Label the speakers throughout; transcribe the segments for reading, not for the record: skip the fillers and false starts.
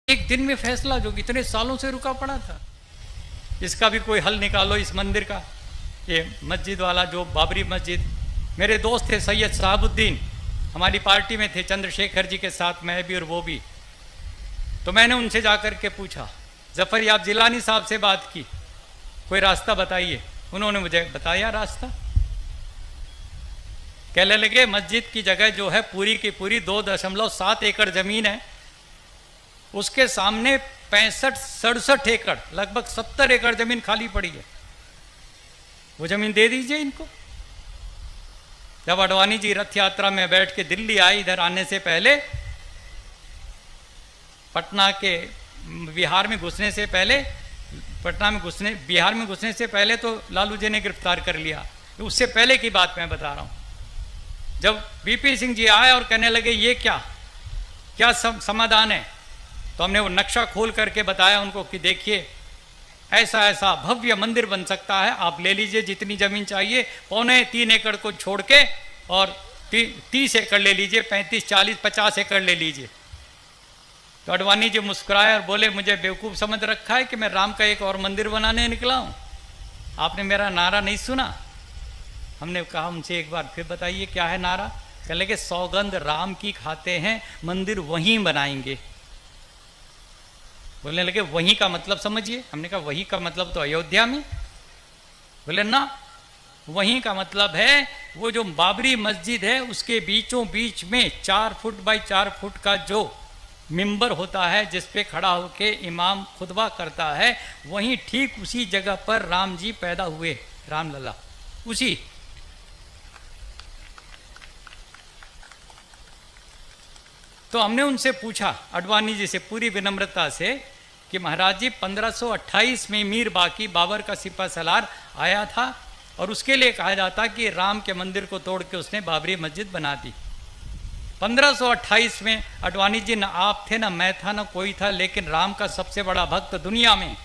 Speaker 1: एक दिन में फैसला जो इतने सालों से रुका पड़ा था, इसका भी कोई हल निकालो। इस मंदिर का, ये मस्जिद वाला जो बाबरी मस्जिद, मेरे दोस्त थे सैयद साहबुद्दीन, हमारी पार्टी में थे चंद्रशेखर जी के साथ, मैं भी और वो भी। तो मैंने उनसे जाकर के पूछा, जफर याब जिलानी साहब से बात की, कोई रास्ता बताइए। उन्होंने मुझे बताया रास्ता। कहने लगे मस्जिद की जगह जो है पूरी की पूरी 2.7 एकड़ जमीन है, उसके सामने 65-67 एकड़, लगभग 70 एकड़ जमीन खाली पड़ी है, वो जमीन दे दीजिए इनको। जब अडवाणी जी रथ यात्रा में बैठ के दिल्ली आए, इधर आने से पहले, पटना के बिहार में घुसने से पहले, बिहार में घुसने से पहले तो लालू जी ने गिरफ्तार कर लिया। उससे पहले की बात मैं बता रहा हूं। जब बीपी सिंह जी आए और कहने लगे ये क्या समाधान है, तो हमने वो नक्शा खोल करके बताया उनको कि देखिए ऐसा ऐसा भव्य मंदिर बन सकता है, आप ले लीजिए जितनी जमीन चाहिए, 3.25 एकड़ को छोड़ के, और 30 एकड़ ले लीजिए, 35, 40, 50 एकड़ ले लीजिए। तो अडवाणी जी मुस्कुराए और बोले, मुझे बेवकूफ़ समझ रखा है कि मैं राम का एक और मंदिर बनाने निकला हूँ? आपने मेरा नारा नहीं सुना? हमने कहा उनसे एक बार फिर बताइए क्या है नारा। कह लगे सौगंध राम की खाते हैं, मंदिर वहीं बनाएंगे। बोलने लगे वहीं का मतलब समझिए। हमने कहा वहीं का मतलब तो अयोध्या में। बोले ना, वहीं का मतलब है वो जो बाबरी मस्जिद है उसके बीचों बीच में 4 फुट बाई 4 फुट का जो मिंबर होता है जिस पे खड़ा होके इमाम खुतबा करता है, वहीं ठीक उसी जगह पर राम जी पैदा हुए, रामलला। उसी तो हमने उनसे पूछा, अडवाणी जी से, पूरी विनम्रता से, कि महाराज जी 1528 में मीर बाकी बाबर का सिपा सलार आया था और उसके लिए कहा जाता कि राम के मंदिर को तोड़ के उसने बाबरी मस्जिद बना दी। 1528 में अडवाणी जी, ना आप थे ना मैं था ना कोई था, लेकिन राम का सबसे बड़ा भक्त दुनिया में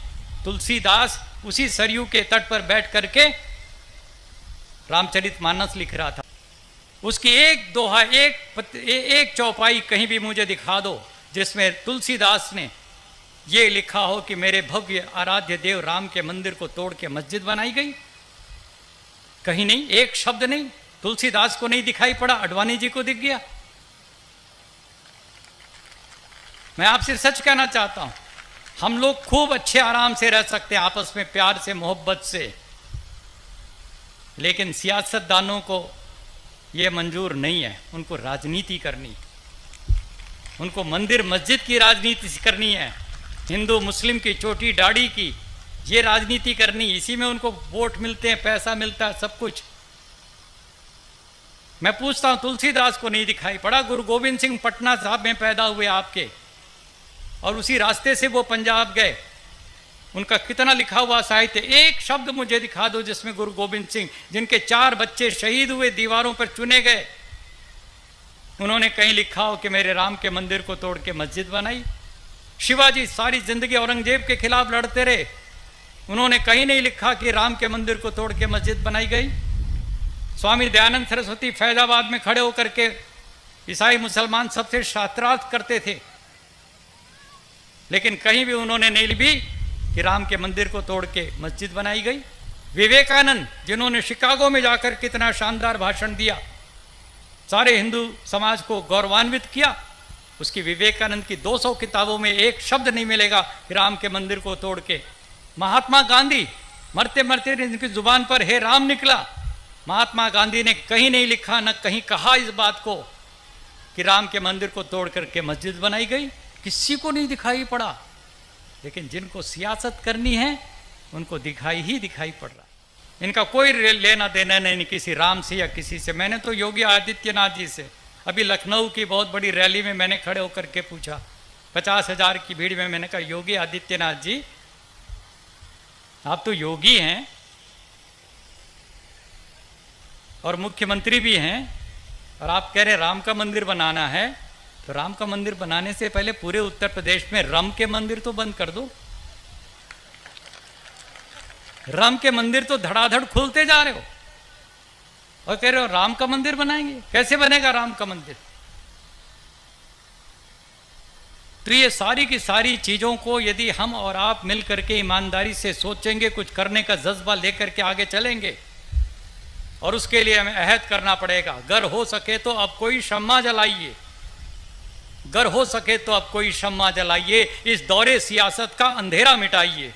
Speaker 1: तुलसीदास उसी सरयू के तट पर बैठ करके रामचरितमानस लिख रहा था। उसकी एक दोहा, एक चौपाई कहीं भी मुझे दिखा दो जिसमें तुलसीदास ने ये लिखा हो कि मेरे भव्य आराध्य देव राम के मंदिर को तोड़ के मस्जिद बनाई गई। कहीं नहीं, एक शब्द नहीं। तुलसीदास को नहीं दिखाई पड़ा, अडवाणी जी को दिख गया। मैं आपसे सच कहना चाहता हूं, हम लोग खूब अच्छे आराम से रह सकते हैं आपस में, प्यार से, मोहब्बत से, लेकिन सियासतदानों को ये मंजूर नहीं है। उनको राजनीति करनी, उनको मंदिर मस्जिद की राजनीति करनी है, हिंदू मुस्लिम की चोटी दाढ़ी की ये राजनीति करनी। इसी में उनको वोट मिलते हैं, पैसा मिलता है, सब कुछ। मैं पूछता हूं, तुलसीदास को नहीं दिखाई पड़ा? गुरु गोविंद सिंह पटना साहब में पैदा हुए आपके, और उसी रास्ते से वो पंजाब गए। उनका कितना लिखा हुआ साहित्य, एक शब्द मुझे दिखा दो जिसमें गुरु गोविंद सिंह, जिनके 4 बच्चे शहीद हुए, दीवारों पर चुने गए, उन्होंने कहीं लिखा हो कि मेरे राम के मंदिर को तोड़ के मस्जिद बनाई? शिवाजी सारी जिंदगी औरंगजेब के खिलाफ लड़ते रहे, उन्होंने कहीं नहीं लिखा कि राम के मंदिर को तोड़ के मस्जिद बनाई गई। स्वामी दयानंद सरस्वती फैजाबाद में खड़े होकर के ईसाई मुसलमान सबसे शास्त्रार्थ करते थे, लेकिन कहीं भी उन्होंने नहीं लिखी कि राम के मंदिर को तोड़ के मस्जिद बनाई गई। विवेकानंद, जिन्होंने शिकागो में जाकर कितना शानदार भाषण दिया, सारे हिंदू समाज को गौरवान्वित किया, उसकी विवेकानंद की 200 किताबों में एक शब्द नहीं मिलेगा कि राम के मंदिर को तोड़ के। महात्मा गांधी, मरते मरते जिनकी जुबान पर हे राम निकला, महात्मा गांधी ने कहीं नहीं लिखा, न कहीं कहा इस बात को कि राम के मंदिर को तोड़ करके मस्जिद बनाई गई। किसी को नहीं दिखाई पड़ा, लेकिन जिनको सियासत करनी है उनको दिखाई ही दिखाई पड़ रहा। इनका कोई लेना देना नहीं किसी राम से या किसी से। मैंने तो योगी आदित्यनाथ जी से अभी लखनऊ की बहुत बड़ी रैली में मैंने खड़े होकर के पूछा, 50,000 की भीड़ में, मैंने कहा योगी आदित्यनाथ जी, आप तो योगी हैं और मुख्यमंत्री भी हैं, और आप कह रहे राम का मंदिर बनाना है, तो राम का मंदिर बनाने से पहले पूरे उत्तर प्रदेश में रम के मंदिर तो बंद कर दो। राम के मंदिर तो धड़ाधड़ खुलते जा रहे हो और कह रहे हो राम का मंदिर बनाएंगे। कैसे बनेगा राम का मंदिर? तो ये सारी की सारी चीज़ों को यदि हम और आप मिल करके ईमानदारी से सोचेंगे, कुछ करने का जज्बा लेकर के आगे चलेंगे, और उसके लिए हमें अहद करना पड़ेगा। अगर हो सके तो अब कोई शम्मा जलाइए, अगर हो सके तो अब कोई शम्मा जलाइए, इस दौरे सियासत का अंधेरा मिटाइए।